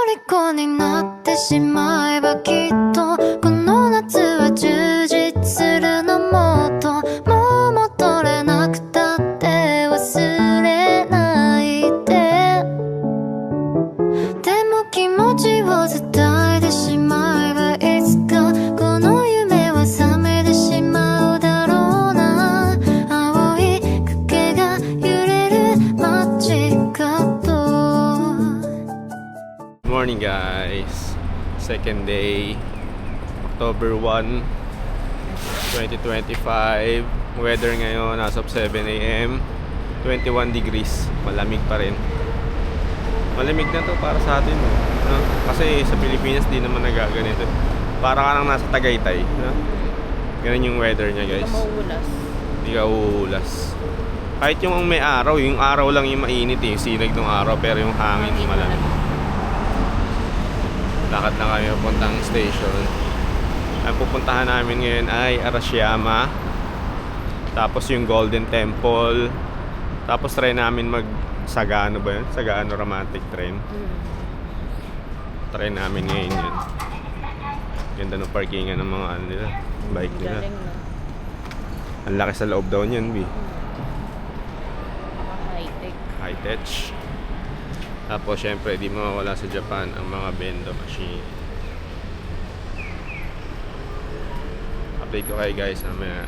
虜になってしまえばきっとこの夏は充実するのもっともう戻れなくたって忘れないででも気持ちを伝えてしまえばいつかこの夢は覚めてしまうだろうな青い影が揺れる街角Morning guys, second day, October 1, 2025. Weather ngayon as of 7 a.m. 21 degrees, malamig pa rin. Malamig na to para sa atin, no? Kasi sa Pilipinas di naman nagaganito. Para ka nang nasa Tagaytay, no? Ganun yung weather niya guys. Hindi ka uulas. Kahit yung may araw, yung araw lang yung mainit yung sinag ng araw, pero yung hangin malamig. Lakad na kami papuntang station. Ang pupuntahan namin ngayon ay Arashiyama, tapos yung Golden Temple, tapos try namin mag Sagano ba yun? Sagano Romantic Train. Try namin ngayon yun. Ganda ng parkingan ng mga ano nila, bike nila. Ang laki sa loob daw niyan, B. High-tech. High-tech. Tapos syempre di mawawala sa Japan ang mga bendo machine. Update ko kayo guys mamaya.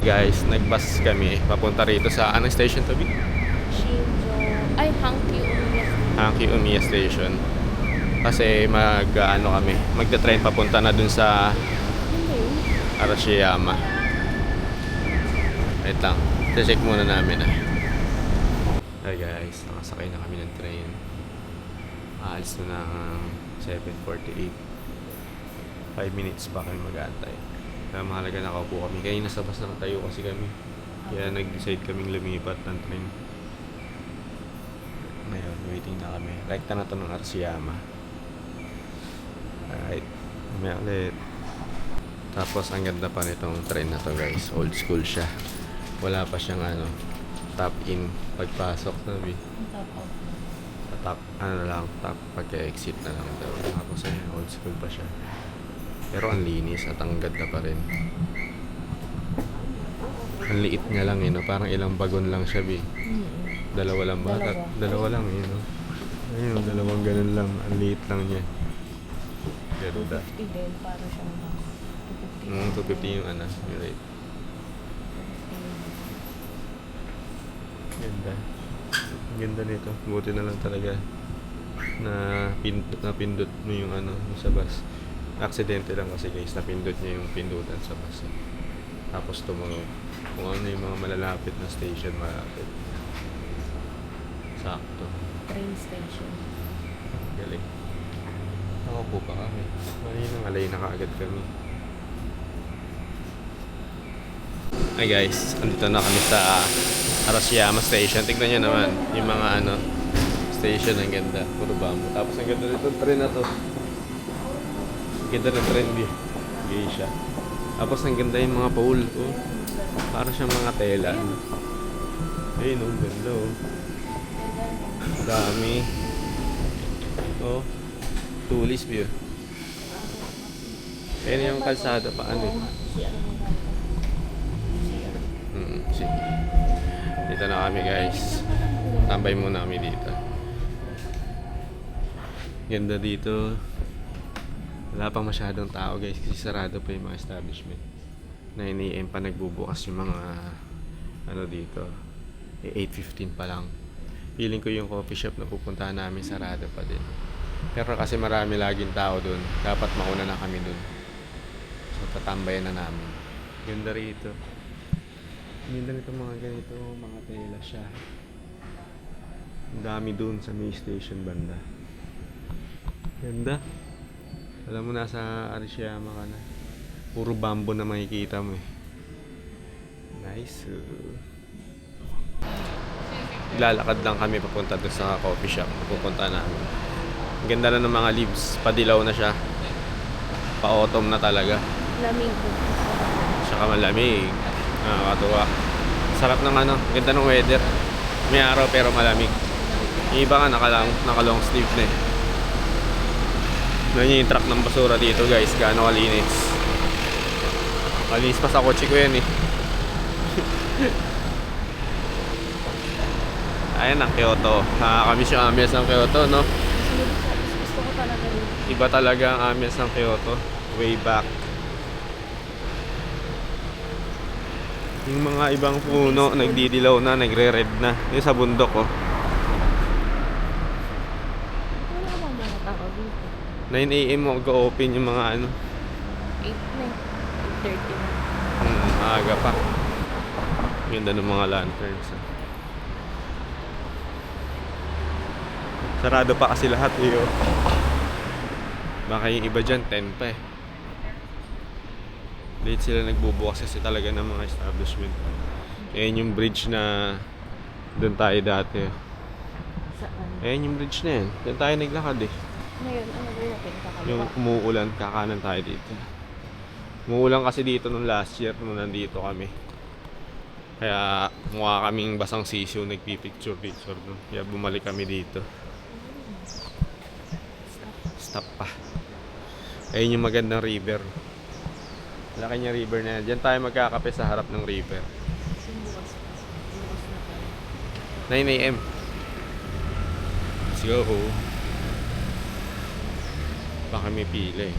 Guys, nagbus kami papunta rito sa anong station to be? Shinjo. Ay, Hankyu Umiya. Hankyu Umiya Station. Kasi magta-train papunta na dun sa Arashiyama. Wait lang, check muna namin Hi guys, nakasakay na kami ng train. Aalis na ng 7:48. 5 minutes pa kami mag-aantay. Kaya mahalaga nakaupo kami. Kaya nasa bus nakatayo kasi kami. Kaya nag-decide kaming lumipat ng train. Ngayon, waiting na kami. Rekta na to ng Arashiyama. Alright, mamaya ulit. Tapos ang ganda pa nitong train na to guys. Old school siya. Wala pa siyang top in pagpasok sabi. Top pagka-exit na lang daw. Tapos old school pa siya. Pero ang linis at ang ganda pa rin. Ang liit niya lang no? Parang ilang bagon lang siya Dalawa lang ba? Dalawa lang no? Ayun, dalawang ganun lang. Ang liit lang niya. Ganda. 250 din, para siyang 250 yung yung rate. Ganda. Ang ganda nito. Buti na lang talaga na napindot mo yung yung sa bus. Aksidente lang kasi guys, napindot niya yung pindutan sa bus. Tapos tumungo. Kung ano yung mga malalapit na station, malapit. Sakto. train station. Galing. Nakaupo pa kami. Mali nang alay na kaagad kami. Hi guys, andito na kami sa Arashiyama Station. Tignan nyo naman yung mga station. Ang ganda, puro bamboo. Tapos ang ganda nito train na to. Ang ganda ng train geisha. Tapos ang ganda yung mga pole para siyang mga tela. Ayun ganda dami. Tulis view. Ayun yung kalsada pa sige. Dito na kami guys. Tambay muna kami dito. Ganda dito. Wala pang masyadong tao guys kasi sarado pa yung mga establishment. 9 AM pa nagbubukas yung mga dito. 8:15 pa lang. Feeling ko yung coffee shop na pupuntahan namin sarado pa din. Pero kasi marami laging tao dun, dapat mauna na kami dun. So tatambayan na namin. Ganda rito. Ganda nito mga ganito, mga tela siya. Ang dami dun sa may station banda. Ganda. Alam mo nasa Arashiyama ka na. Puro bamboo na makikita mo Nice. Lalakad lang kami papunta doon sa coffee shop na pupunta namin. Ang ganda na ng mga leaves. Padilaw na siya. Pa-autumn na talaga. Lamig. Saka malamig. Nakakatuwa. Sarap ng ganda ng weather. May araw pero malamig. Yung iba nga naka-long sleeve na eh. Ganyan yung truck ng basura dito guys, gaano kalinis. Malinis pa sa kotse ko yan eh. Ayan ang Kyoto. Nakakamiss yung ambience ng Kyoto, no? Gusto ko talaga yun. Iba talaga ang ambience ng Kyoto. Way back. Yung mga ibang puno, nagdidilaw na, nagre-red na. Yung sa bundok, oh. Wala namang mga tao dito. 9 AM mag-open yung mga ano. 8 na. 8:30 na. Maaga pa. Ganda ng mga lanterns. Sarado pa kasi lahat eh. Oh. Baka yung iba dyan, 10 pa eh. Late sila nagbubukas kasi talaga ng mga establishment. Ayan yung bridge na doon tayo dati. Saan? Ayan yung bridge na yan. Doon tayo naglakad eh. Ngayon, ano ba yung pinakakaliwa? Yung umuulan, kakanan tayo dito. Umuulan kasi dito nung last year nung nandito kami. Kaya mukha kaming basang sisiw nagpipicture doon. Kaya bumalik kami dito. Stop pa. Ayun yung magandang river. Laki niya river na yan. Diyan tayo magkakape sa harap ng river. Bukas na pa. 9 AM. Let's go. Baka may pila eh.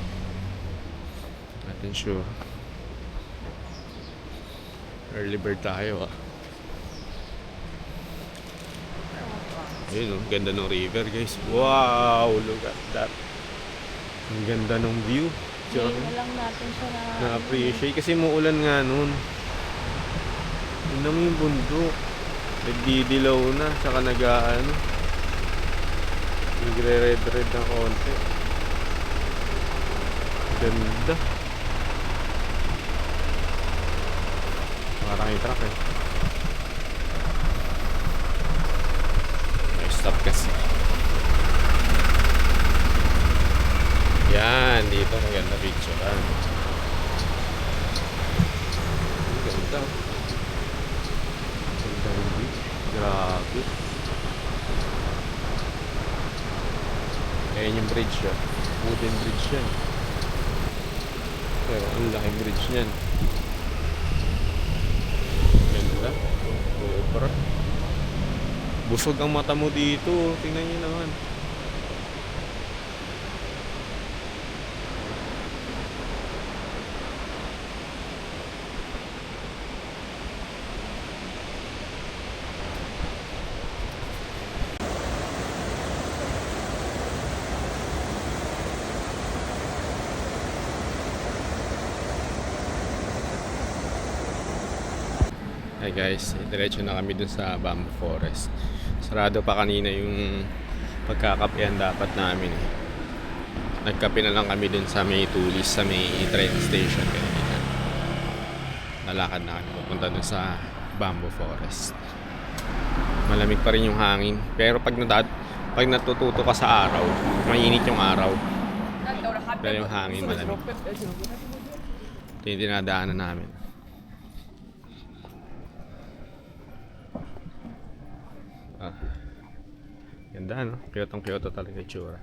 Natin sure. Early bird tayo ah. Ayun oh, ganda ng river guys. Wow, look at that. Ang ganda ng view. Ngayon na lang natin siya Na-appreciate kasi muulan nga nun. Yun naman yung bundok. Nagdidilaw na, saka nag-ano. Nagre-red na konti. Ganda. Parang yung truck eh. May stop kasi. Yan, dito maganda picture. Ang ganda. Ganda yung beach. Grabe. Ayan yung bridge yan. Wooden bridge yan. Pero ang laking bridge niyan. Ganda. Super. Busog ang mata mo dito. Tingnan niyo naman. Hi guys, diretso na kami dun sa Bamboo Forest. Sarado pa kanina yung pagkakapehan dapat namin eh. Nagkape na lang kami dun sa may Tulis, sa may train station kanina. Nalakad na kami pupunta dun sa Bamboo Forest. Malamig pa rin yung hangin, pero pag natututo ka sa araw, mainit yung araw. Pero yung hangin malamig. Ito yung dinadaanan namin. Ganda no? Kyoto talaga itsura.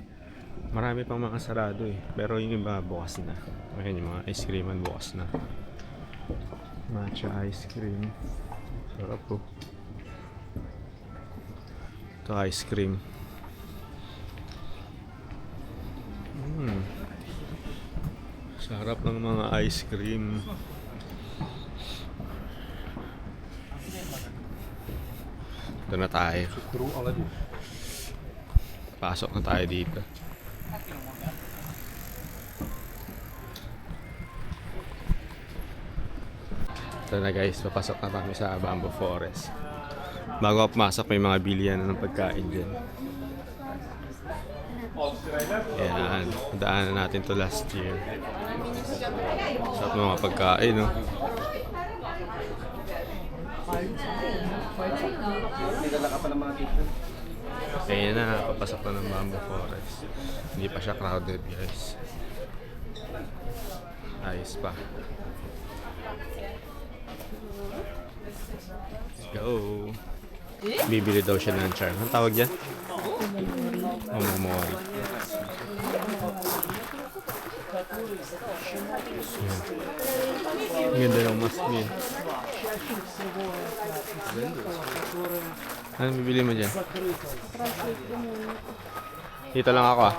Marami pang mga sarado eh. Pero yung iba bukas na. Ayan yung mga ice creaman bukas na. Matcha ice cream. Sarap po. Ito ice cream. Sarap ng mga ice cream. Ito na tayo. Pasok na tayo dito. Ito na guys, papasok na kami sa Bamboo Forest. Bago ako pumasok, may mga bilihan ng pagkain dyan. Ayan, daanan natin to last year. Sarap ng mga pagkain, no? Kaya na, papasok na ng Bamboo Forest. Hindi pa siya crowded guys. Ayos pa. Let's go! Bibili daw siya ng charm. Anong tawag dyan? Omomori. Ang ganda ng mask niya. Anong bibili mo dyan? Dito lang ako ah.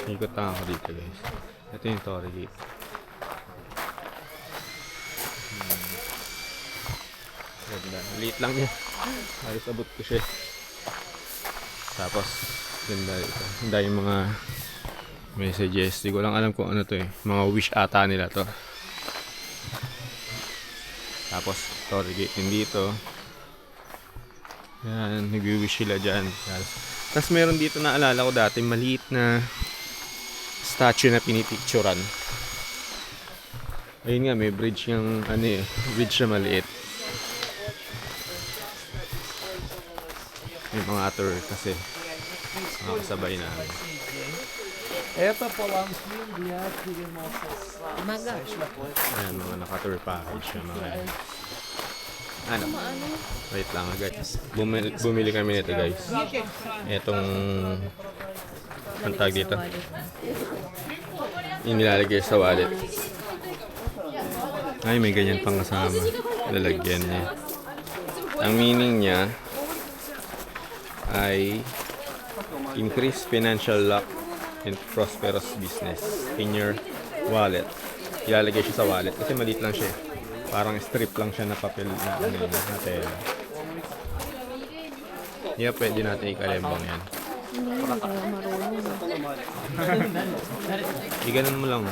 Ikot lang ako dito guys. Ito yung Torii Gate. Ganda. Liit lang niya. Ayos abot ko siya. Tapos, ganda ito. Ganda yung mga messages. Di ko lang alam kung ano to eh. Mga wish ata nila to. Tapos, Torii Gate din dito. Yan, nag-wish sila dyan. Tapos meron dito na alala ko dati, maliit na statue na pinipicturan. Ayun nga, may bridge yung ano eh. Bridge na maliit. May mga tour kasi mga kasabay namin. Это Паланкин для переноса Ayan, mga naka-tour package yung mga ano? Wait lang guys. Bumili kami nito guys. Etong ang tag dito. Inilalagay sa wallet. Ay, may ganyan pang kasama. Lalagyan niya. Ang meaning niya ay increase financial luck and prosperous business in your wallet. Ilalagay siya sa wallet kasi maliit lang siya. Parang strip lang siya na papel na ano yun, na tela. Yeah, pwede natin ikalembang yan. Hindi marunong. Iganon mo lang.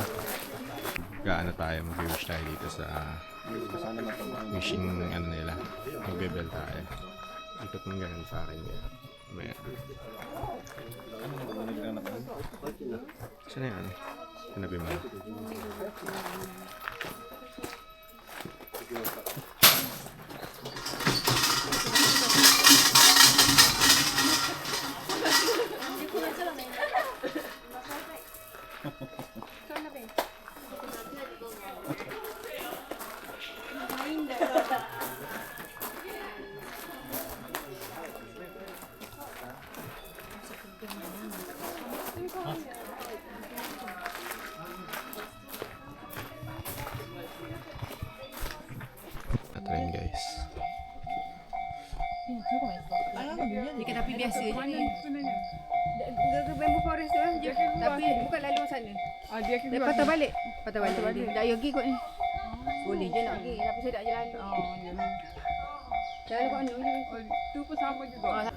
Gaano tayo, mag-wish tayo dito sa wishing ano nila. Magbebel tayo. Ikot mong ganun sa akin yan. May saan na yan? Sinabi mo. Atrain guys. Ikan api biasa je ni. Bamboo forest tu je. Tapi bukan lalu sana. Dia patah balik. Patah balik. Dah yogi kot ni. Boleh je nak pergi. Tapi saya tak jalan. Jalan kat mana je. Tu pun sama juga.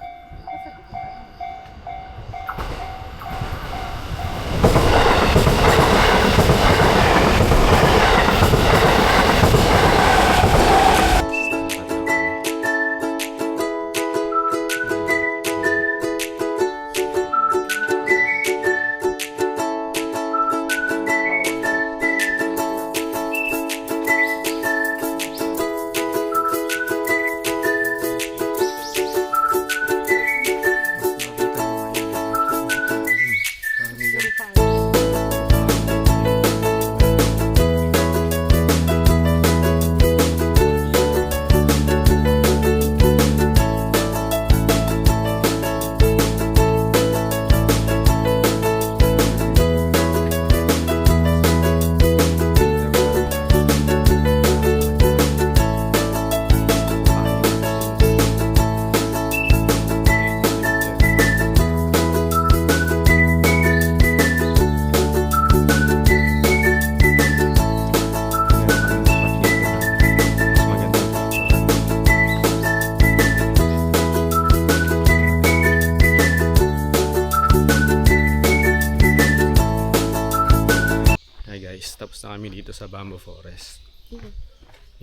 Tapos na kami dito sa Bamboo Forest.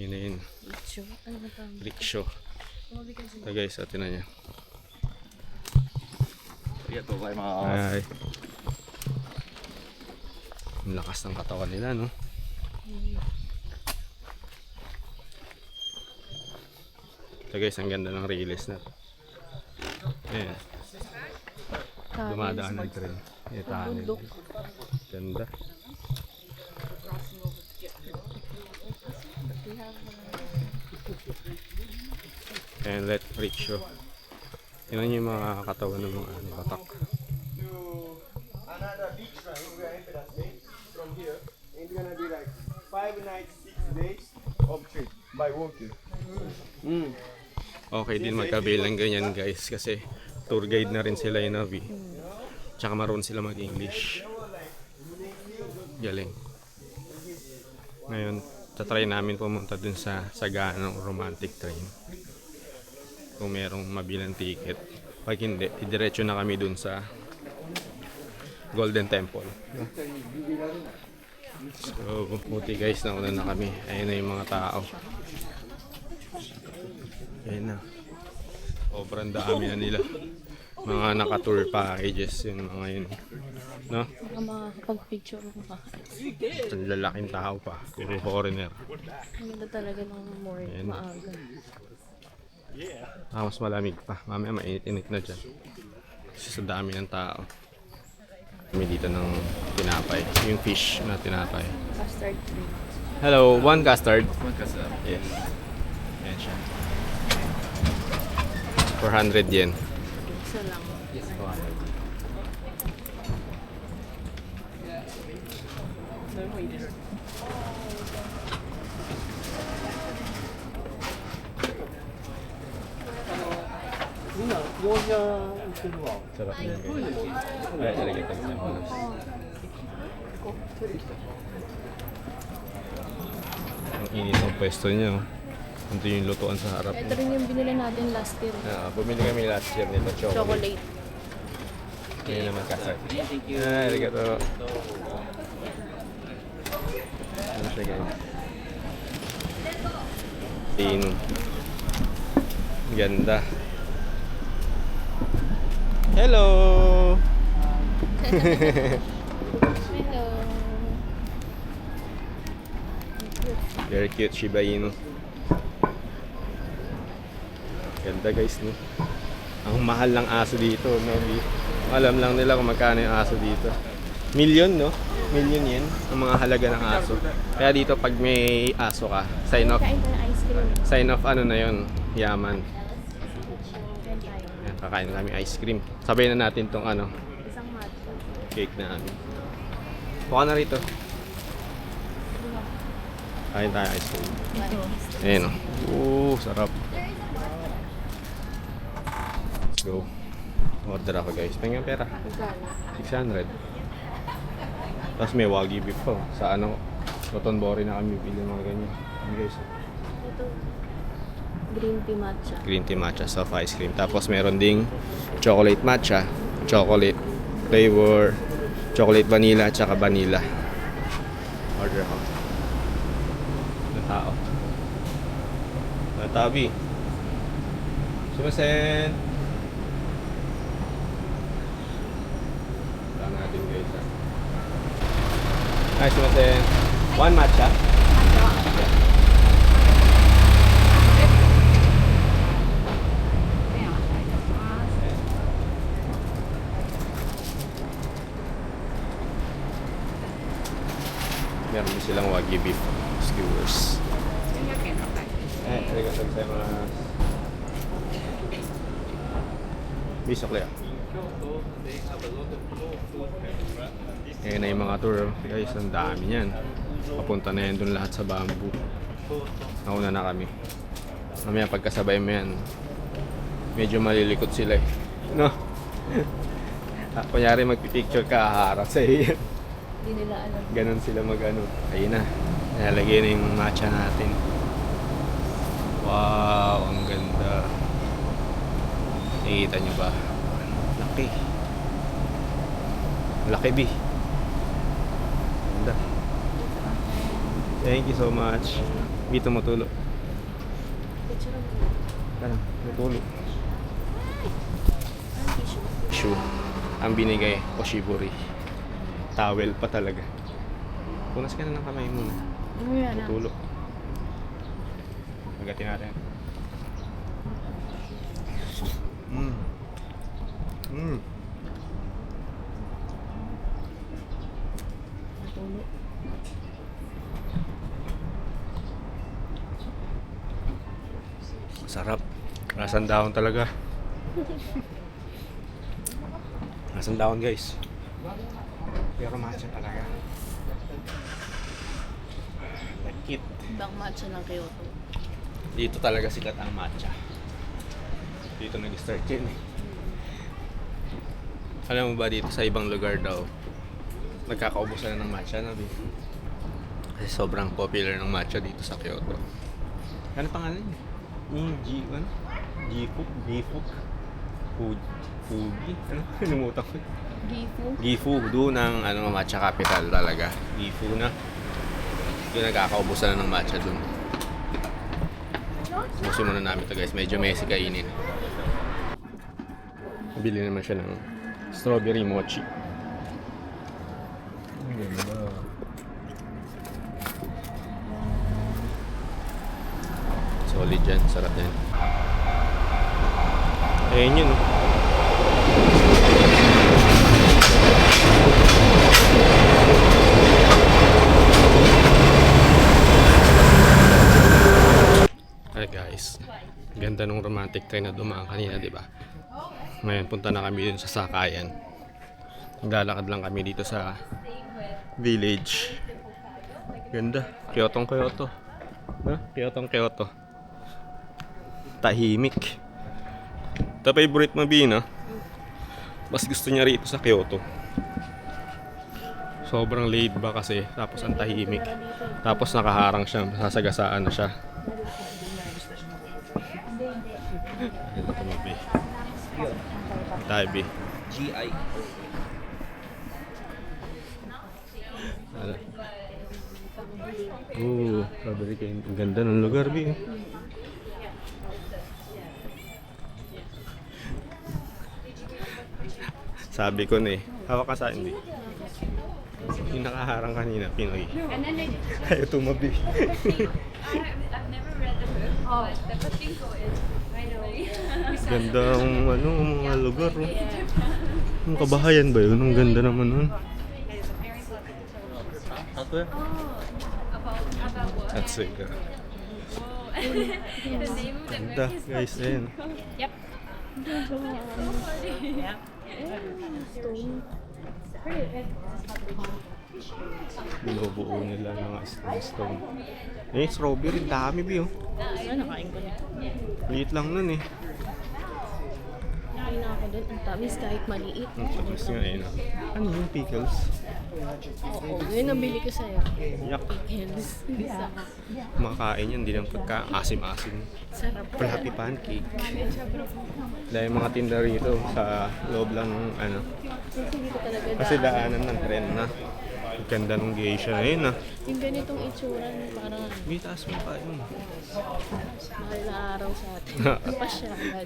Yun na yun. Rickshaw. Ito guys, atin na niya. Ay. Ang lakas ng katawan nila, no? Ito guys, ang ganda ng release na. Ayan. Dumadaan ng train. Ito, ganda. And let rickshaw. Yan yung mga katawan ng mga batak. Another beach run we are in that day from here, and it's gonna be like 5 nights, 6 days of trip by walking. Okay din magkabil ng ganyan guys kasi tour guide na rin sila yung Navi. Tsaka marunong sila mag-English. Galing. Ngayon, tatry namin pumunta dun sa Sagana Romantic Train. Kung merong mabilang ticket. Pag hindi, idiretso na kami dun sa Golden Temple. So, buti guys, nauna na kami. Ayun na yung mga tao. Ayun na. Sobrang dami na nila. Mga naka-tour packages yun mga yun. No? Baka makakapag-picture ko ka. Ang lalaking tao pa. Puro foreigner. Ang ganda talaga ng Ayan. maaga. Mas malamig pa. Mamaya mainit-init na dyan. Kasi sa dami ng tao. Kami dito ng tinapay. Yung fish na tinapay. Custard cream. Hello, one custard. One custard. Yes. Ayan siya. 400 yen. Isa lang. Yes, 400. Sarap yun guys. Ay, talaga tayo. Ang init ng pwesto niya. Ito yung lutuan sa harap. Ito rin yung binili natin last year. Bumili kami last year nito, chocolate. Chocolate. Ngayon naman kasar. Ay, arigato. Ano siya guys? Ganda. Hello! Hello. Very cute Shiba Inu. Ganda guys, no? Ang mahal ng aso dito, no? Alam lang nila kung magkano yung aso dito. Million, no? Million yen ang mga halaga ng aso. Kaya dito pag may aso ka, sign off. Kain ka ng ice cream. Sign off ano na yon, yaman. Kain tayo. Ayan, kakain kami ice cream. Sabay na natin tong ano, Isang matcha. cake na amin. Buka na rito. Kain tayo ice cream. Ayan o. Sarap. Let's go. Order ako guys. Pengen pera. 600. Tapos may wagyu beef po. Sa ano, Rotonbori na kami bili mga ganyan. Ayan guys. Ito. Green tea matcha. Green tea matcha soft ice cream. Tapos meron ding chocolate matcha, chocolate flavor, chocolate vanilla, tsaka vanilla. Order ako. Na tao. Na tabi. Sumasen. Lang natin guys ha. Ay, sumasen. One matcha. Meron din silang wagyu beef skewers. Arigatou gozaimasu. Bisok Lea. Ayan na yung mga tour. Guys, ang dami yan. Papunta na yan dun lahat sa bamboo. Nauna na kami. Mamaya pagkasabay mo yan, medyo malilikot sila eh. No? Kunyari magpipicture ka, haharap sa iyo. Hindi nila alam. Ganon sila mag-ano. Ayun na. Nalagay na yung matcha natin. Wow, ang ganda. Nakikita nyo ba? Laki. Laki, B. Ganda. Thank you so much. B, tumutulo. Picture of Ano? Tumutulo. tissue. Shoe. Ang binigay, Oshibori. Towel pa talaga. Punas ka na ng kamay muna. Yan na. Tulo. Magatin natin. Natulo. Sarap. Nasandahon talaga. Nasandahon guys. Pero matcha talaga. Lakit. Ibang matcha ng Kyoto. Dito talaga sikat ang matcha. Dito nag-start yun eh. Alam mo ba dito sa ibang lugar daw, nagkakaubusan na ng matcha na kasi sobrang popular ng matcha dito sa Kyoto. Ano pangalan niya? Fuji? Ano? Nalimutan ko. Gifu. Doon ang matcha capital talaga. Gifu na. Doon nagkakaubusan na ng matcha doon. Susi muna namin ito guys. Medyo messy kainin. Bili naman siya ng strawberry mochi. Solid yan. Sarap yan. Ayun yun. Hi guys. Ganda nung romantic train na dumaan kanina, di ba? Ngayon punta na kami dun sa sakayan. Naglalakad lang kami dito sa village. Ganda. Kyoto. Kyoto. Tahimik. Ito favorite mo, Bina. Mas gusto niya rito sa Kyoto. Sobrang laid back kasi. Tapos ang tahimik. Tapos nakaharang siya. Sasagasaan na siya. Ito tumabi. Tabi. GI. Sabi kayo. Ang ganda ng lugar, Bi. Sabi ko na eh. Hawak ka sa akin, Bi. Yung nakaharang kanina, Pinoy. Ayaw tumabi. Ganda ang mga lugar. Oh. Ang kabahayan ba yun? Ang ganda naman nun. That's it. Ganda guys, ayun. Yep. Binubuo nila ng mga stone. Eh, strawberry, dami bi oh. Nakain ko na. Liit lang nun eh. Nakain na ako doon. Ang tamis kahit maliit. Ang tamis nga eh. No? Ano yung pickles? Oo, yun ang bili ko sa'yo. Yak. Pickles. Isa. Makain yan, hindi lang pagka asim-asim. Sarap. Fluffy pancake. Dahil mga tinda rito sa loob lang ano. Hindi ko talaga Kasi daanan ng tren na. Ang ganda ng geisha na yun ah. Yung ganitong itsura, parang May taas mo pa yun. mahal na araw sa atin. Pasyalan.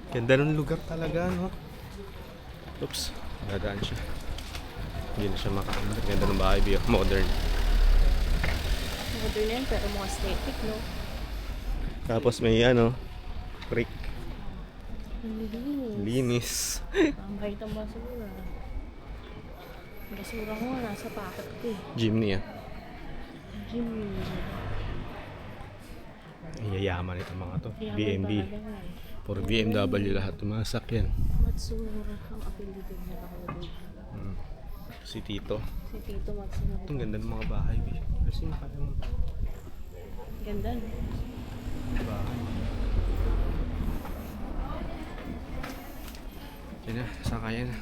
Ganda ng lugar talaga, no? Oops, dadaan siya. Hindi na siya makaandar. Ganda ng bahay, biyo. Modern. Modern yan, pero mga aesthetic, no? Tapos may creek. Ang linis. Linis. Ang kahit ang basura. Ang basura ko nga, nasa packet ko eh. Jeepney ah. Jimmy. Yayaman itong mga to. Yaman BMB. talaga eh. Puro BMW lahat tumasak yan. Matsura ang apelido niya nakalagay. Si Tito. Si Tito Matsura. Itong ganda ng mga bahay, biyo. Kasi yung Ganda, no? bahay. Yan na, sakayan na.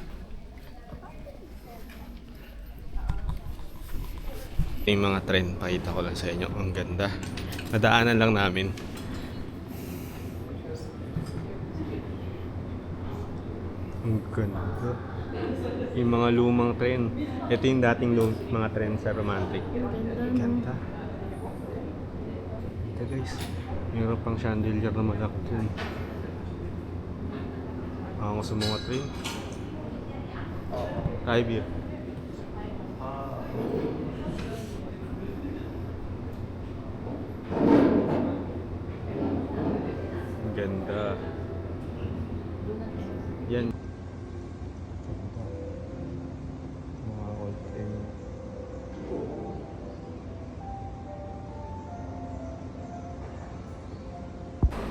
Yung mga tren, pakita ko lang sa inyo. Ang ganda. Nadaanan lang namin. Ang ganda. Yung mga lumang tren. Ito yung dating mga tren sa romantic. Ang ganda. Ito guys. Mayroon pang chandelier na malaki dyan. Ako sa mga train. Tayo beer. Ang ganda. Yan. Mga old train.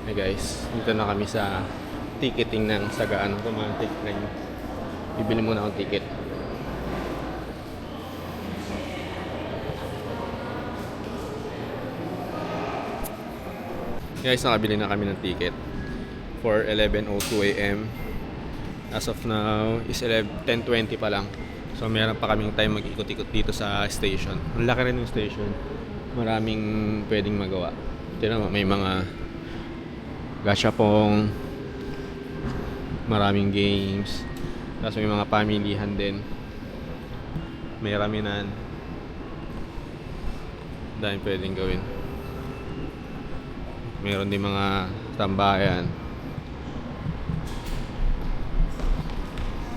Hey guys, dito na kami sa ticketing ng Sagana Romantic Train. Bibili muna akong ticket. Guys, nakabili na kami ng ticket for 11:02 AM. As of now is 10:20 pa lang. So meron pa kaming time mag-ikot-ikot dito sa station. Ang laki rin yung station. Maraming pwedeng magawa. Tignan mo, may mga gachapon, maraming games. Tapos may mga pamilihan din. May raminan. Dahil pwedeng gawin. Meron din mga tambayan.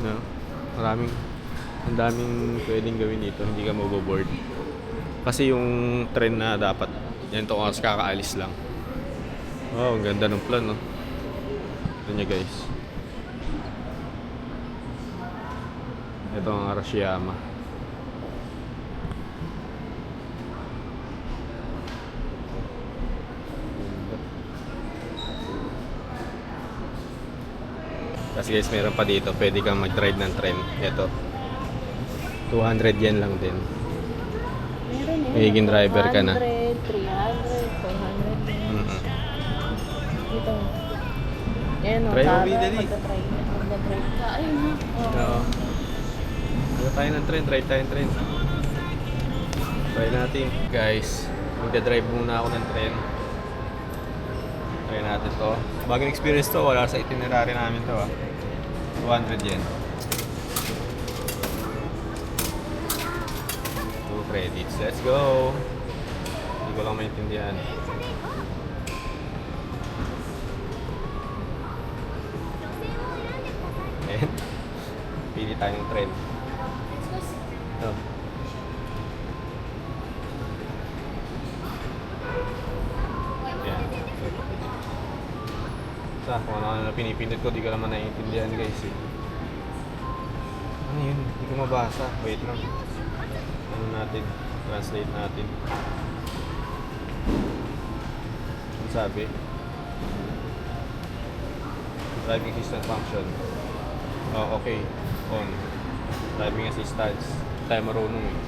No? Ang daming pwedeng gawin dito, hindi ka maboboard. Kasi yung train na dapat, yan to oras kakaalis lang. Wow, ang ganda ng plan, no? Ito nyo guys. Ito ang Arashiyama. Kasi guys, meron pa dito, pwede kang mag-drive ng tren. Ito, 200 yen lang din. Meron eh. Magiging driver ka na. 100, 300, 400 din. Dito. Yan o, Try mo, Tara, Bidali. magdadrive ka. Ayun ha. Oo. Dito tayo ng tren, drive tayo ng tren. Try natin. Guys, magdadrive muna ako ng tren. Try natin to. Bagong experience to, wala sa itinerary namin to 200 yen. 2 credits. Let's go! Hindi ko lang maintindihan. Ayan. Pili tayo ng tren. Ito. Ayan. Sa kung ano na pinipindot ko, di ko naman naiintindihan guys eh. Ano yun? Hindi ko mabasa. Wait lang. Ano natin? Translate natin. Ano sabi? Driving assistance function. Oh, okay. On. Driving assistance. Tayo marunong eh.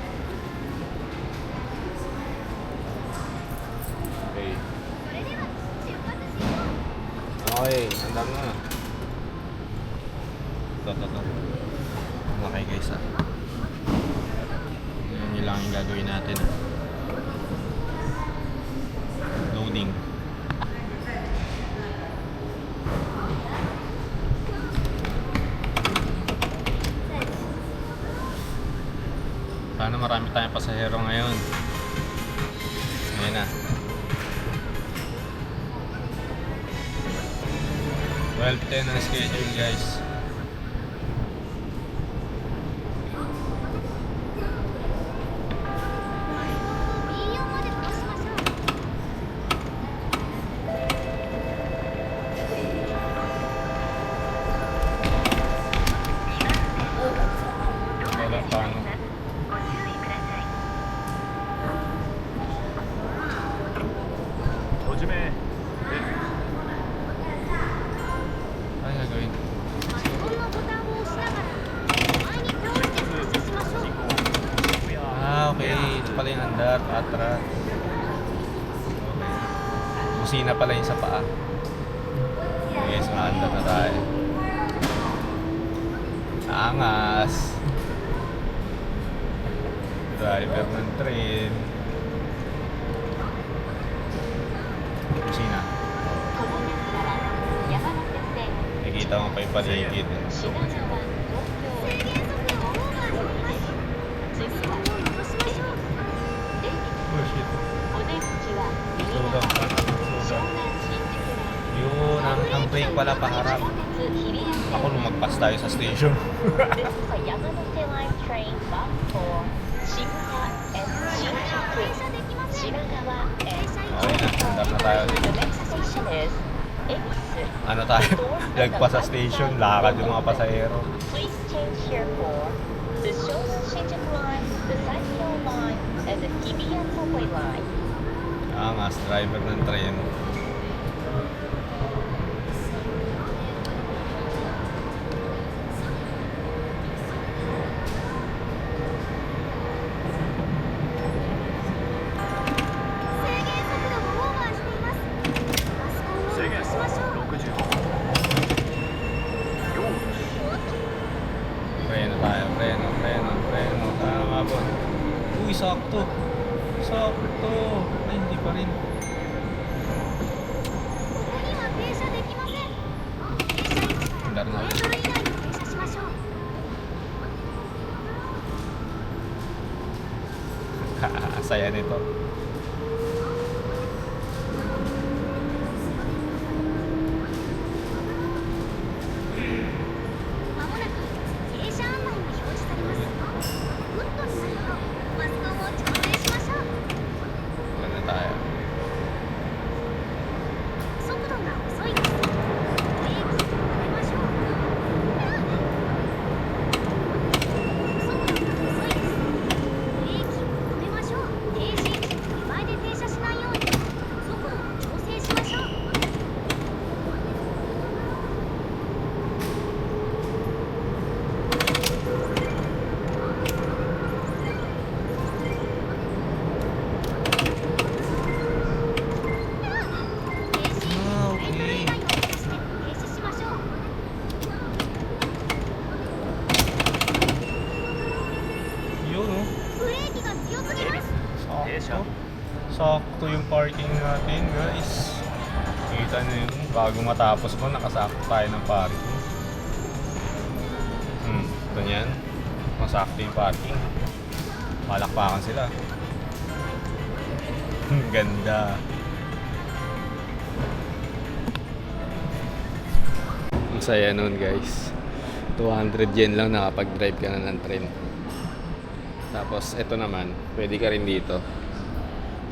Okay. Okay, andam na. Ito. Okay guys ha. Yan lang yung gagawin natin. Loading. Sana marami tayong pasahero ngayon. Ayan na. 12:10 ang schedule guys. Wala paano. Ano gagawin? Okay. Ito pala yung andar, atras. Okay. Busina pala yung sa paa. Okay, so naandar na tayo. Angas. Driver ng train. Busina. Nakikita mo pa yung paligid. Oh shit. Slow down. Yun, ang brake pala paharap. Ako lumagpas tayo sa station. Okay na, handap na tayo dito. Ano tayo? Lagpas sa station, lakad yung mga pasahero. Please change here for the Shonan Shinjuku Line, the Saikyo Line, and the Hibiya Subway Line. Angas, driver ng train. sakto. Sakto. Ay, hindi pa rin. ここには停車できません。停車位置から Wala na. 5メートル以内に停車しましょう。 Saya nito. まもなく停車案内が表示されます。フットになるとマスコンを調整しましょう。 Wala na tayo. 速度が遅いです。ブレーキを止めましょう。速度が遅いです。ブレーキを止めましょう。停止位置の手前で停車しないように速度を調整しましょう。 Okay. 'Yun, oh. ブレーキが強すぎます。 Sakto. Sakto yung parking natin, guys. Kita nyo yun. Bago matapos ko, nakasakto tayo ng parking. Ito yan. Masakto yung parking. Palakpakan sila. Ganda. Ang saya nun, guys. 200 yen lang nakapag-drive ka na ng train. Tapos ito naman, pwede ka rin dito.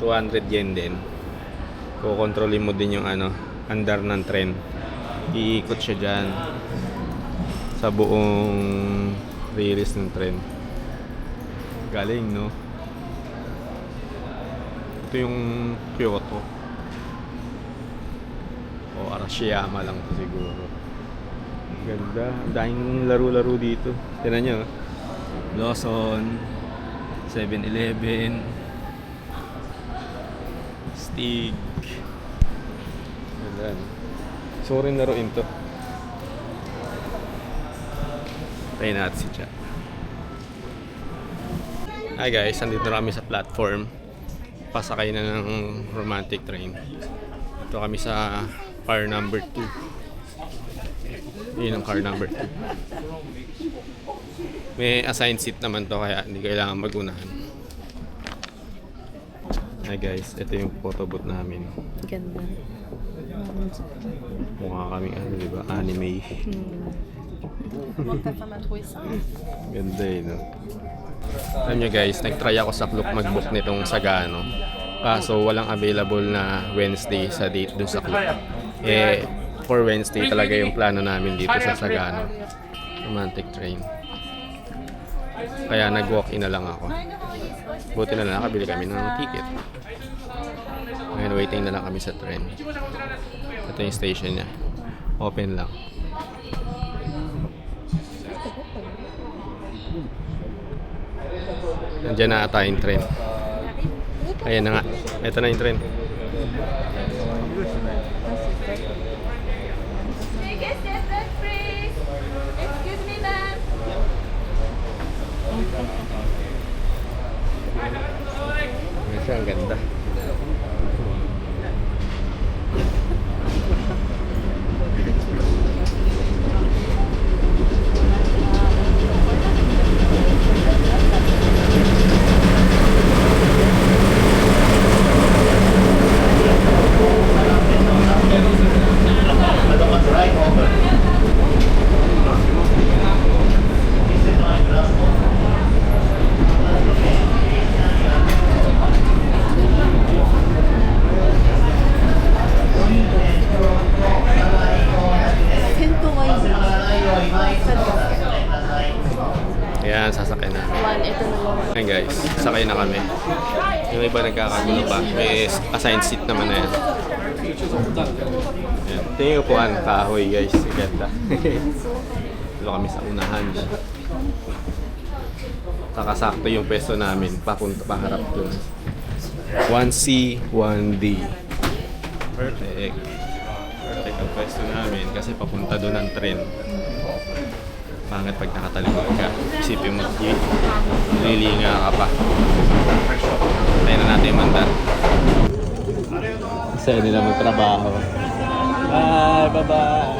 200 yen din. Kukontrolin mo din yung andar ng tren. Iikot siya dyan sa buong release ng tren. Galing, no? Ito yung Kyoto. O Arashiyama lang to siguro. Ang ganda. Ang daming laro-laro dito. Tignan nyo. Lawson, 7-Eleven, Stig. Ganda. So rin laruin to. Try natin si Chat. Hi guys, andito na kami sa platform. Pasakay na ng romantic train. Ito kami sa car number 2. Yun ang car number 2. May assigned seat naman to kaya hindi kailangan magunahan. Hi guys, ito yung photo booth namin. Ganda. Mukha kaming diba? Anime. Ganda eh, no? Alam nyo guys, nag-try ako sa Klook mag-book nitong Sagano. Kaso walang available na Wednesday sa date dun sa Klook. For Wednesday talaga yung plano namin dito sa Sagano. Romantic train. Kaya nag-walk-in na lang ako. Buti na lang nakabili kami ng ticket. Ngayon waiting na lang kami sa train. Ito yung station niya. Open lang. Nandiyan na ata yung train. Ayan na nga. Ito na yung train. Ang ganda. Ayan, sasakay na. Ayan guys, sakay na kami. Yung iba nagkakagulo pa. May assigned seat naman na yan. Ayan. Ito yung upuan, kahoy guys. Ganda. Dito kami sa unahan. Kakasakto yung pwesto namin. Papunta paharap dun. 1C, 1D. Perfect. Perfect ang pwesto namin kasi papunta doon ang tren. Pangit pag nakatalikod ka. Isipin mo, lilinga ka pa. Tayo na natin yung mandar. Sa'yo nila magtrabaho. Bye! Bye-bye!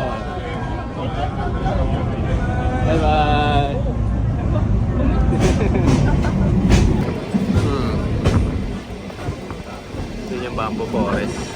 Bye-bye! Ito yung bamboo forest.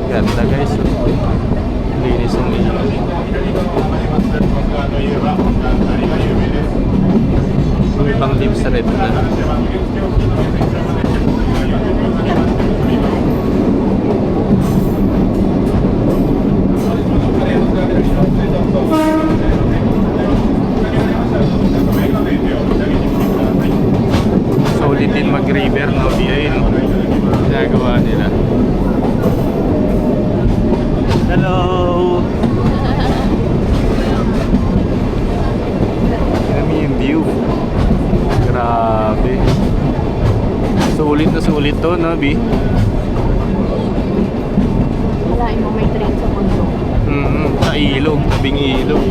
Ganda guys. Linis ang ilaw. May pang lips red na. Solid din mag-river, no? Ayun, ginagawa nila. Hello! Kami yung view. Grabe. Sulit na sulit to, no, B? Walain mo may train sa mundo. Sa ilog, tabing ilog.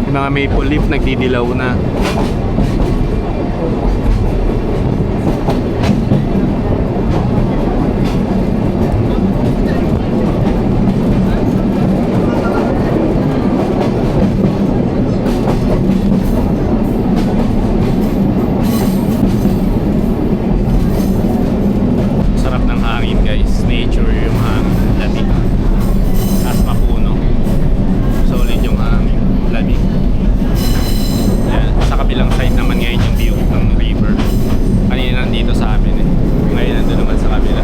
Yung mga maple leaf nagdidilaw na. Sarap ng hangin guys, nature yung hangin, lamig. Taas mapuno, solid yung hangin, lamig. Ayan. Sa kabilang side naman ngayon yung view ng river. Kanina nandito sa amin eh, ngayon nandun naman sa kabila.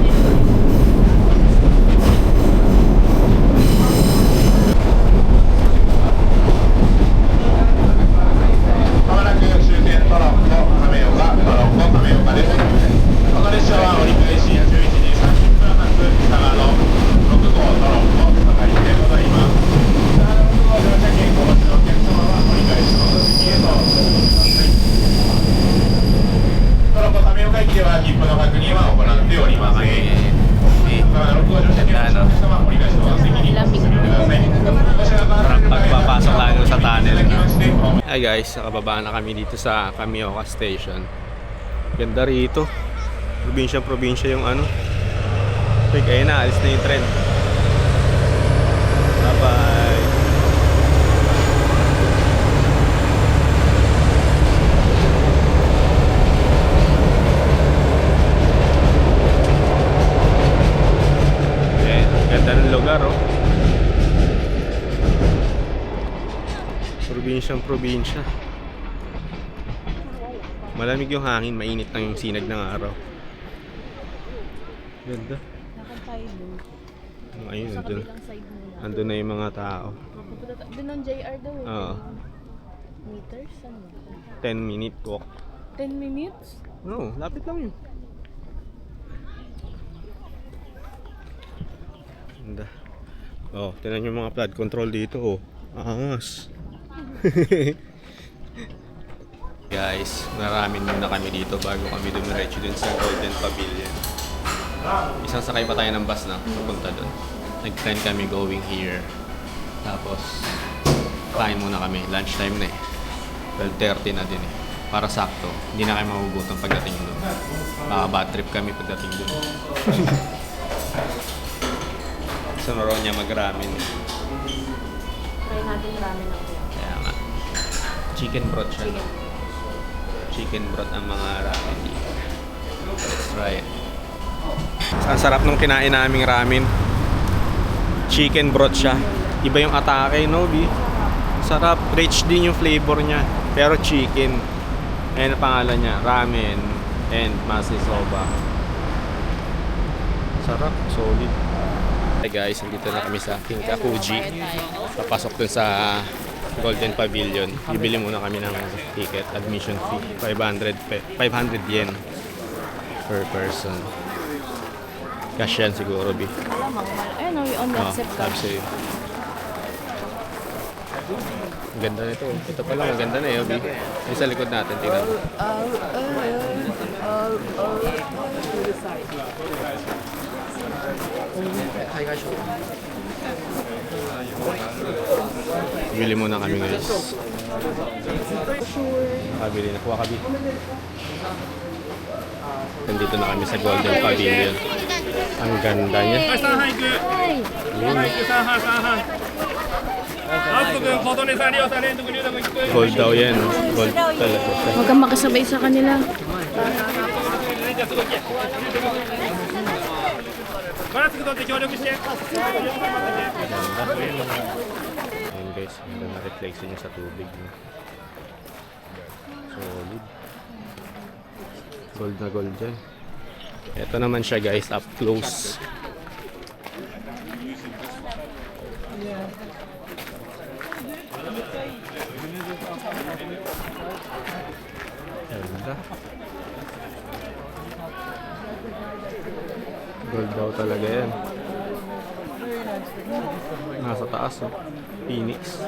Pagpapasok lalo sa tunnel. Hi guys, nakababa na kami dito sa Kamioka Station. Ganda rito. Probinsya yung ano. Ayun na, alis na yung tren. Bye bye. Ganda ng lugar, oh. Probinsya. Malamig yung hangin, mainit lang yung sinag ng araw. Ganda. Lakad tayo dun. Ayun, Sa andun. kabilang side muna. Andun na yung mga tao. Dun ang JR daw eh. Oo. Meters? Ano? 10-minute walk. 10 minutes? No, lapit lang yun. Oh, tingnan yung mga flood control dito, oh. Angas. Guys, naramin muna kami dito bago kami dumiretso dun sa Golden Pavilion. Isang sakay pa tayo ng bus na papunta dun. Nag-plan kami going here. Tapos, kain muna kami. Lunchtime na eh. 12:30 na din eh. Para sakto. Hindi na kayo mahugutom pagdating dun. Baka bad trip kami pagdating dun. Sa Noronia mag-ramen. Try natin ramen ako. Kaya nga. Chicken broth siya. Chicken broth ang mga ramen dito. Let's try it. Ang sarap nung kinain naming ramen. Chicken broth siya. Iba yung atake, no, B? Sarap. Rich din yung flavor niya. Pero chicken. Ayan ang pangalan niya. Ramen and masi soba. Sarap. Solid. Hey guys, nandito na kami sa Kinkakuji. Papasok dun sa Golden Pavilion. Bibili muna kami ng ticket. Admission fee. 500 yen per person. Cash yan siguro, B. Malamang. Ayun, on that set Sabi sa'yo. Ang ganda nito. Ito pa lang, ang ganda na eh, B. Yung sa likod natin, tingnan mo. Bili muna kami guys. Nakabili na. Kuha ka, B. Nandito na kami sa Golden Pavilion. Ang ganda niya. Gold daw yan. Gold talaga. Huwag kang makasabay sa kanila. Ayan guys, ganda na reflection niya sa tubig. No? Solid. Gold na gold dyan. Ito naman siya guys, up close. Ganda. Gold daw talaga yan. Nasa taas, oh. Phoenix.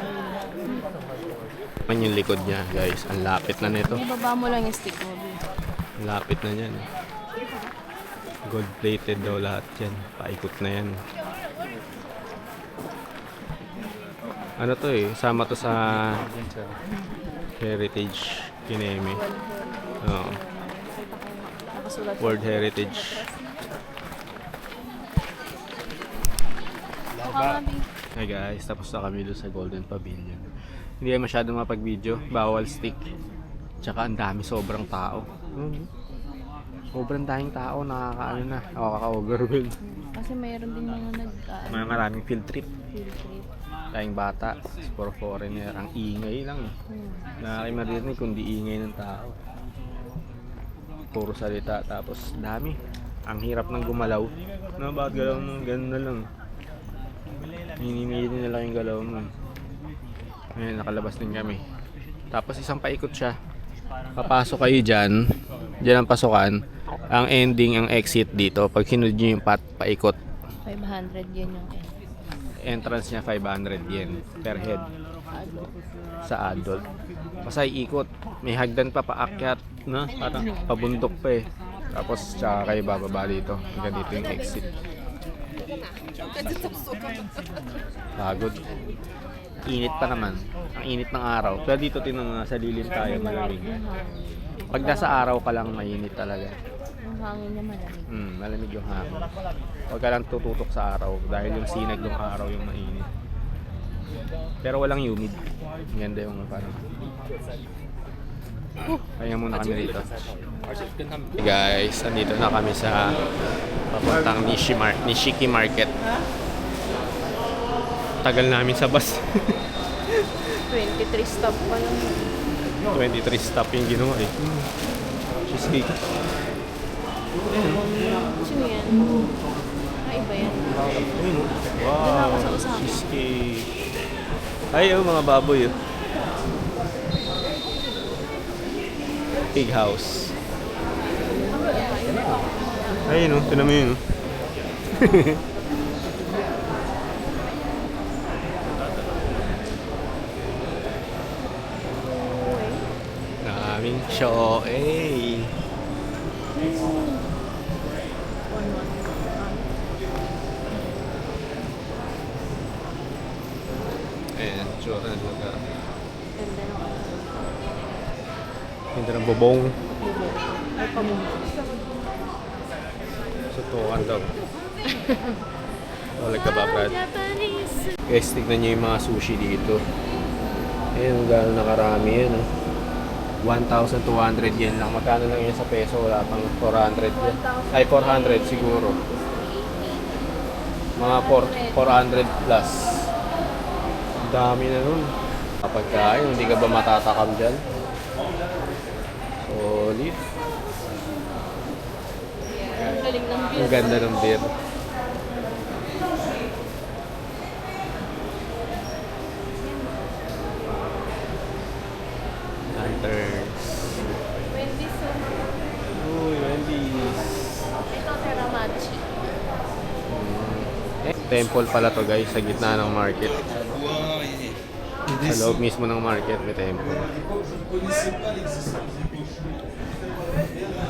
Yan yung likod niya, guys. Ang lapit na nito. Ibaba mo lang yung stick mo. Ang lapit na niyan. Gold plated daw lahat yan. Paikot na yan. Ano to eh? Sama to sa Heritage Kineme. Oo. Nakasulat. World Heritage. Hi guys, tapos na kami doon sa Golden Pavilion. Hindi ay masyadong mapag-video, bawal stick. Tsaka ang dami, sobrang tao. Sobrang daming tao, nakakaano na, nakaka-overwhelmed. Kasi mayroon din mga Maraming field trip. field trip. Tayong bata, for foreigner, ang ingay lang. Nakakimarinig kundi ingay ng tao. Puro salita, tapos dami. Ang hirap ng gumalaw. No, bakit galaw mo? Ganun na lang. Hinimili na lang yung galaw mo. Ngayon, nakalabas din kami. Tapos isang paikot siya. Papasok kayo dyan. Dyan ang pasukan. Ang ending, ang exit dito. Pag sinunod nyo yung paikot. 500 yun yung Entrance niya 500 yen per head. Sa adult. Basta iikot. May hagdan pa paakyat. No? Parang pabundok pa eh. Tapos tsaka kayo bababa dito. Hanggang dito yung exit. Pagod. Init pa naman. Ang init ng araw. Pero dito tinong sa lilim tayo malamig. Pag nasa araw ka lang mainit talaga. Yung hangin niya malamig. Malamig yung hangin. Huwag ka lang tututok sa araw dahil yung sinag ng araw yung mainit. Pero walang humid. Ganda yung parang. Kaya muna kami rito. Hey guys, nandito na kami sa papuntang Nishiki Market. Tagal namin sa bus. 23 stop pa lang. 23 stop yung ginawa eh. Cheesecake. Sino yan? Iba yan. Ayun, oh. Doon ako Wow, sa usapan. cheesecake. Ay, oh, mga baboy oh. Pig house. Ayun oh, tinan mo yun oh. Show, eh. Ayan, tsura ng lugar. Ganda ng ano. Ganda ng bubong. Ay, pamumukas. Sutukan daw. Wala ka ba, Brad? Japanese. Guys, tignan nyo yung mga sushi dito. Ayan, gano'n nakarami yan. Oh. 1,200 yen lang. Magkano lang yan sa peso? Wala pang 400 yan. Ay, 400 siguro. Mga 400 plus. Ang dami na nun. Kapag kain, hindi ka ba matatakam dyan? Solid. Ang galing ng view. Ang ganda ng beer. Lanterns. Wendy's. Uy, Wendy's. Ito, Teramachi. Temple pala to guys, sa gitna ng market. Sa loob mismo ng market may temple.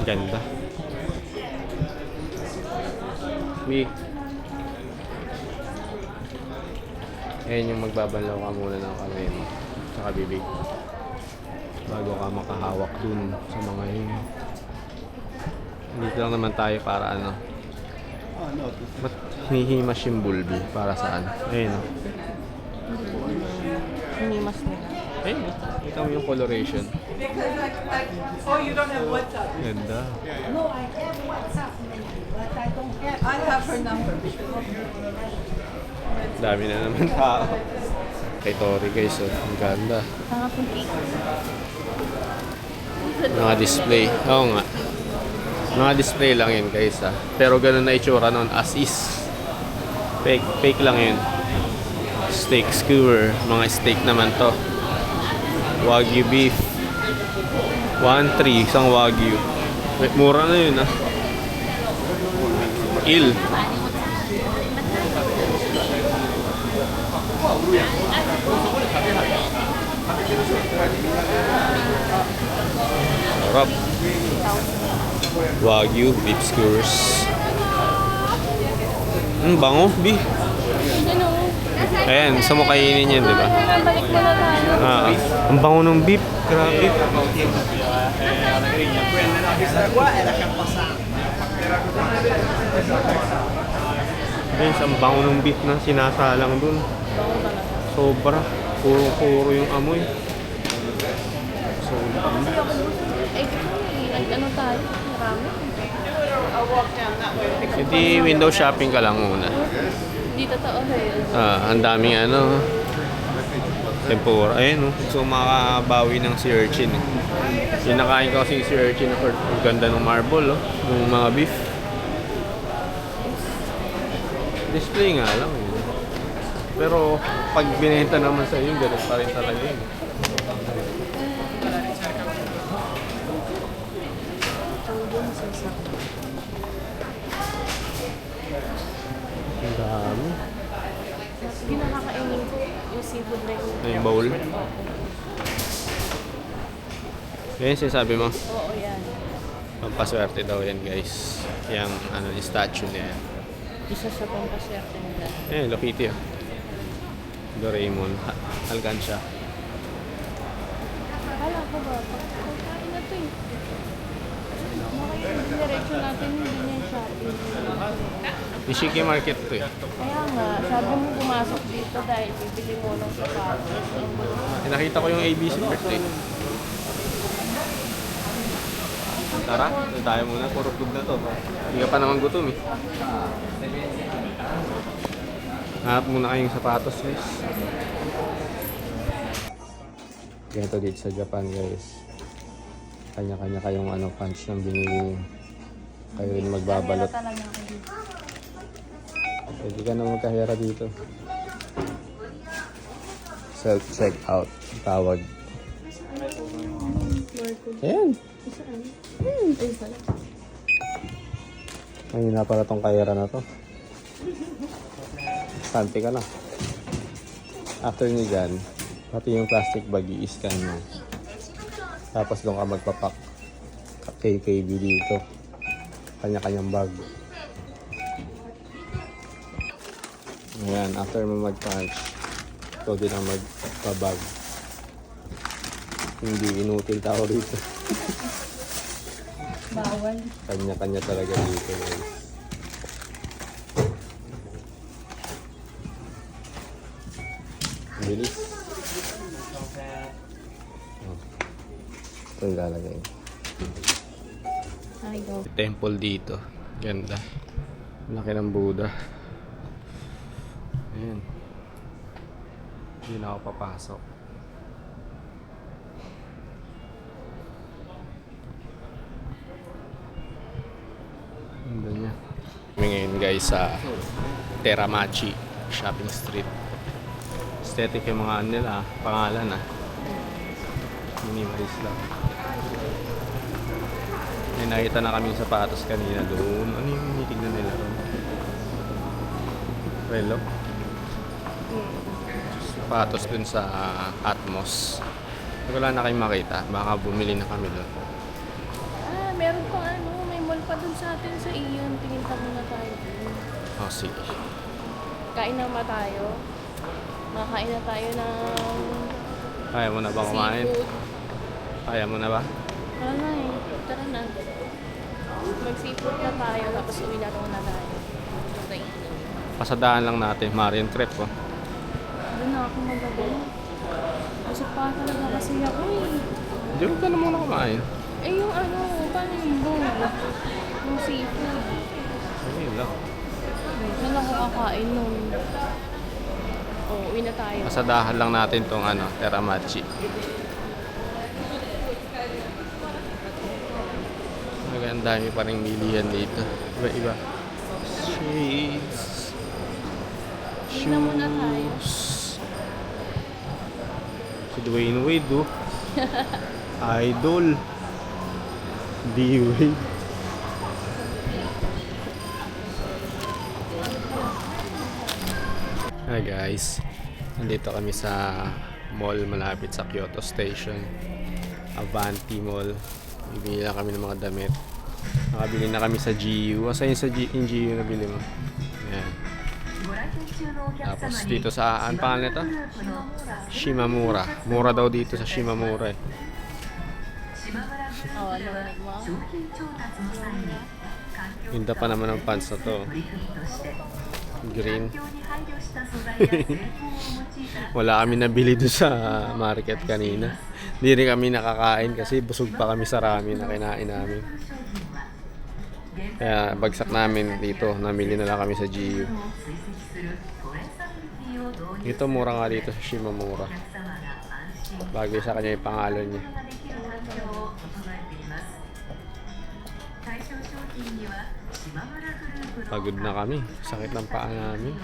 Ganda. Mi. Ayan yung magbabanlaw ka muna ng kamay mo. Tsaka bibig. Bago ka makahawak dun sa mga yun. Dito lang naman tayo para ano. Ba't hinihimas yung bulbi? Para saan? Ayun o. Hinimas nila. Ayun o. Kita mo yung coloration. Oh, you don't have WhatsApp? Ganda. No, I have WhatsApp, but I don't have. I have her number. Dami na naman tao. Kay Tori guys, oh. Ang ganda. Tanga pong cake. Mga display. Oo nga. Mga display lang yun guys ah. Pero ganun na itsura nun as is. Fake lang yun. Steak skewer. Mga steak naman to. Wagyu beef. 1.3 isang wagyu. Mura na yun ah. Il. Sarap. Wagyu beef skewers. Bango, bi. Ano? Ayan, gusto mo kainin yan, di ba? Balik mo na tayo. Ang bango ng beef. Grabe. Guys, ang bango ng beef na sinasalang dun. Sobra. Puro yung amoy. Sobra. Ay, ano tayo? Marami. Hindi window shopping ka lang muna. Hindi totoo eh. Ang daming ano. Tempura. Ayun, oh. So, makabawi ng sea urchin. Sinakain ko kasi sea urchin. Ang ganda ng marble, oh. Yung mga beef. Display nga lang, eh. Pero, pag binenta naman sa iyo, ganun pa rin talaga yun. Ang dami. Sige, nakakainin ko yung seafood na yun. Yung bowl. Yan sinasabi mo. Oo, yan. Pampaswerte daw yan guys. Yung ano, yung statue niya. Isa sa pampaswerte nila. Eh, Lokiti oh. Doraemon. Alkansya. Akala ko ba, pagkain na to eh. Diretso natin hindi niya yung shopping. Ishiki Market to eh. Kaya nga, sabi mo pumasok dito dahil bibili mo ng sapatos. Nakita ko yung ABC birthday. Tara, doon tayo muna. Puro food na to. Hindi ka pa naman gutom eh. Hanap muna kayong sapatos guys. Ganito dito sa Japan guys. Kanya-kanya kayong ano, punch ng binili niyo. Kayo rin magbabalot. Talaga ako dito. Pwede ka na magkahera dito. Self-check out. Tawag. Ayan. Ay, pala. Mahina pala tong kahera na to. Sante ka na. After nyo dyan, pati yung plastic bag i-scan mo. Tapos doon ka magpapak. KKB dito. Kanya-kanyang bag. Ayan, after mo mag-punch, ito din ang magpabag. Hindi inutil tao dito. Bawal. Kanya-kanya talaga dito, guys. Bilis. Ito yung lalagay. Ay, go. Temple dito. Ganda. Laki ng Buddha. Ayan. Hindi na ako papasok. Ganda niya. Kami ngayon guys sa Teramachi Shopping Street. Aesthetic yung mga ano nila, pangalan minimalist lang. May nakita na kami sapatos kanina doon. Ano yung tinitignan nila doon? Relo? Sapatos dun sa Atmos. Wala na kayong makita. Baka bumili na kami doon. Ah, meron pang ano, may mall pa dun sa atin sa iyon. Tingin pa muna tayo dun. Oh, sige. Kain na ba tayo? Makakain na tayo ng Kaya mo na ba kumain? seafood. Kaya mo na ba? Wala na eh. Tara na. Mag-seafood na tayo, tapos uwi na muna tayo. Okay. Pasadaan lang natin. Marian Crepe, oh. Doon na ako magabi. Busog pa talaga kasi ako eh. Hindi ko na muna kumain. Eh yung ano, paano yung bowl? Yung seafood. Ayun lang. Wala ako kakain nun. Oo, uwi na tayo. Pasadahan lang natin tong Teramachi. Ang dami pa rin milihan dito. Iba-iba. Shades. Uwi na muna tayo. Si Dwayne Wade, oh. Idol. D-Wade. Hi guys. Nandito kami sa mall malapit sa Kyoto Station. Avanti Mall. Bibili na kami ng mga damit. Nakabili na kami sa GU. Asa yung sa yung GU na bili mo? Ayan. Tapos dito sa, ano pangalan nito? Shimamura. Mura daw dito sa Shimamura eh. Oo, narinig mo? Ganda pa naman ang pants na to. Green. Wala kami nabili doon sa market kanina. Hindi rin kami nakakain kasi busog pa kami sa ramen na kinain namin. Kaya bagsak namin dito. Namili na lang kami sa GU. Ito mura nga dito sa Shimamura. Bagay sa kanya yung pangalan niya. Pagod na kami. Sakit ng paa namin.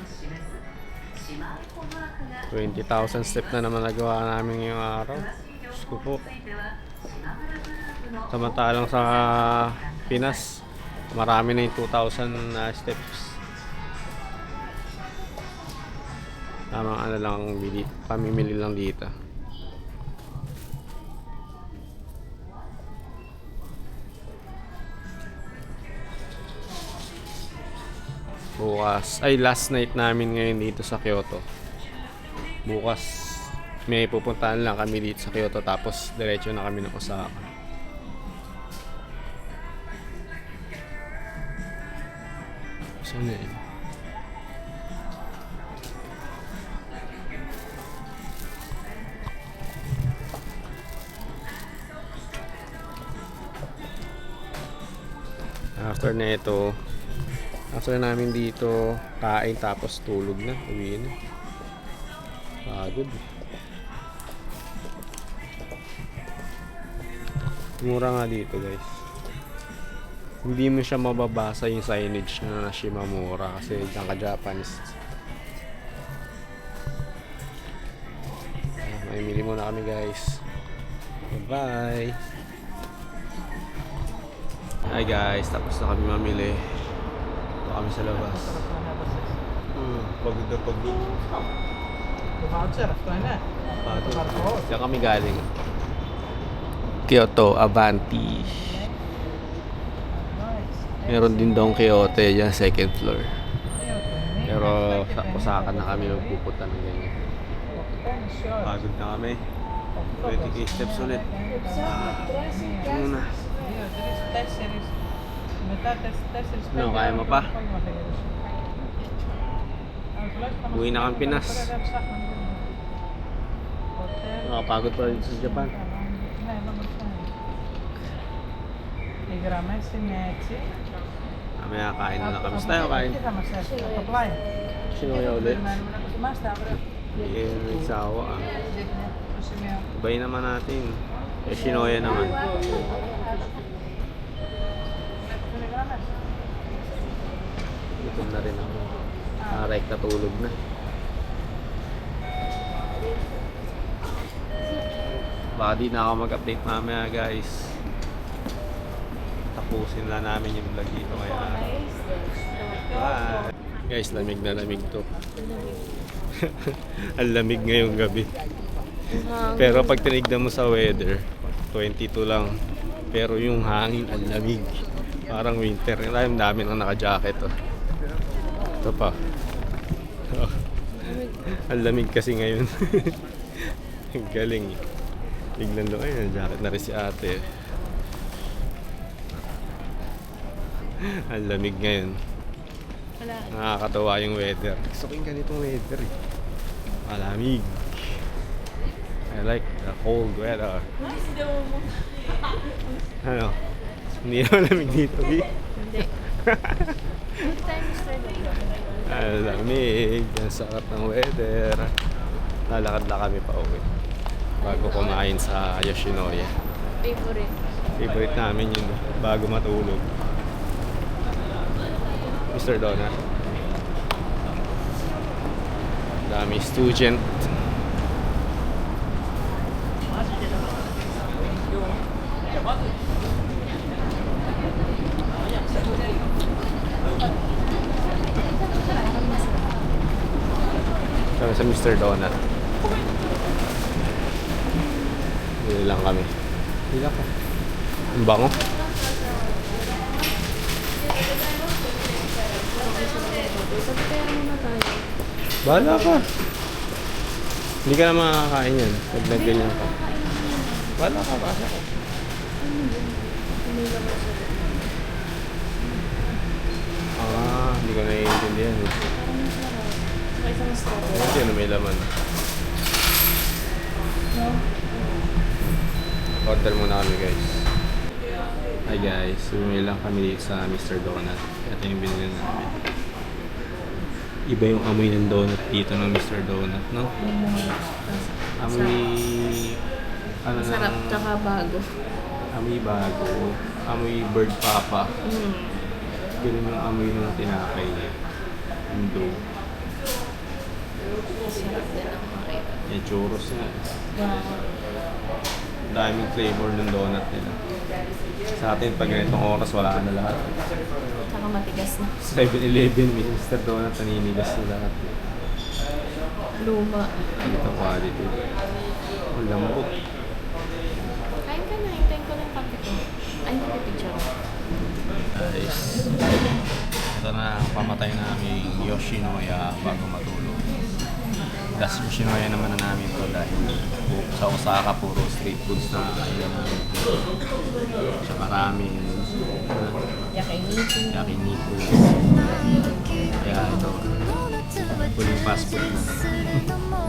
20,000 step na naman nagawa namin ngayong araw. Diyos ko po. Samantalang sa Pinas, marami na yung 2,000 steps. Tamang ano lang, pamimili lang dito. Bukas, ay last night namin ngayon dito sa Kyoto. Bukas may pupuntahan lang kami dito sa Kyoto tapos diretso na kami ng Osaka. Saan na yun? After namin dito kain tapos tulog na, uwi na. Pagod. Mura nga dito guys. Hindi mo siya mababasa yung signage na Shimamura kasi diyan ka Japanese. May mili muna kami guys. Bye. Hi guys, tapos na kami mamili. Kami sa labas. Pagod na pagod. Pagod. Diyan kami galing. Kyoto Avanti. Meron din Don Quixote dyan, second floor. Pero sa Osaka na kami magpupunta ng ganyan. Pagod na kami. 20k steps ulit. Muna. Ano, kaya mo pa? Uwi na kang Pinas. Nakapagod pa rin sa Japan. Mamaya kain na lang kami. Basta tayo kain. Shinoya ulit. Sawa ah. Ibay naman natin. Shinoya naman. Gutom na rin ako. Rekta tulog na. Baka di na ako mag-update mamaya guys. Tapusin lang namin yung vlog dito kaya. Bye! Guys, lamig na lamig to. Ang lamig ngayong gabi. Pero pag tinignan mo sa weather, 22 lang. Pero yung hangin, ang lamig. Parang winter. Ang dami nang naka-jacket oh. Ito pa. Oh. Ang lamig kasi ngayon. Ang galing. Biglang doon ay jacket na rin si ate. Ang lamig ngayon. Nakakatawa yung weather. Gusto ko yung ganitong weather eh. Malamig. I like the cold weather. Ano? Hindi na malamig dito, B? Hindi. Good time, Mr. Dono. Ang lamig. Ang sarap ng weather. Lalakad na kami pa uwi. Bago kumain sa Yoshinoya. Favorite. Favorite namin yun bago matulog. Mr. Donut. Dami student. Kami sa Mr. Donut. Bili lang kami. Bili ka. Ang bango. Sabi kaya muna tayo. Bahala ka. Hindi ka na makakain yan. Pag nagganyan ka. Bahala ka. Basa ka. Hindi ko naiintindihan. Saka isang strawberry. Hindi ano may laman. Order muna kami guys. Hi guys, bumili lang kami dito sa Mr. Donut. Ito yung binili namin. Iba yung amoy ng donut dito ng Mr. Donut, no? Amoy... Ano Masarap, ng- tsaka bago. Amoy bago. Amoy bird papa. Ganun yung amoy ng tinapay niya. Yung dough. Masarap din ang makita. Yung churros na. Daming flavor ng donut nila. Sa atin, pag ganitong oras, wala na lahat. Tsaka matigas na. 7-Eleven, Mr. Donut, naninigas na lahat. Luma. Ganitong quality. Ang lambot. Kain ka na, hintayin ko lang kape ko. Ay, hindi ko picture. Guys, ito na ang pamatay naming Yoshinoya bago matulog. Last Yoshinoya naman na namin ito dahil sa Osaka puro street foods na kailan namin. Tsaka ramen, Yakiniku. yakiniku. Kaya ito, huling fast food na.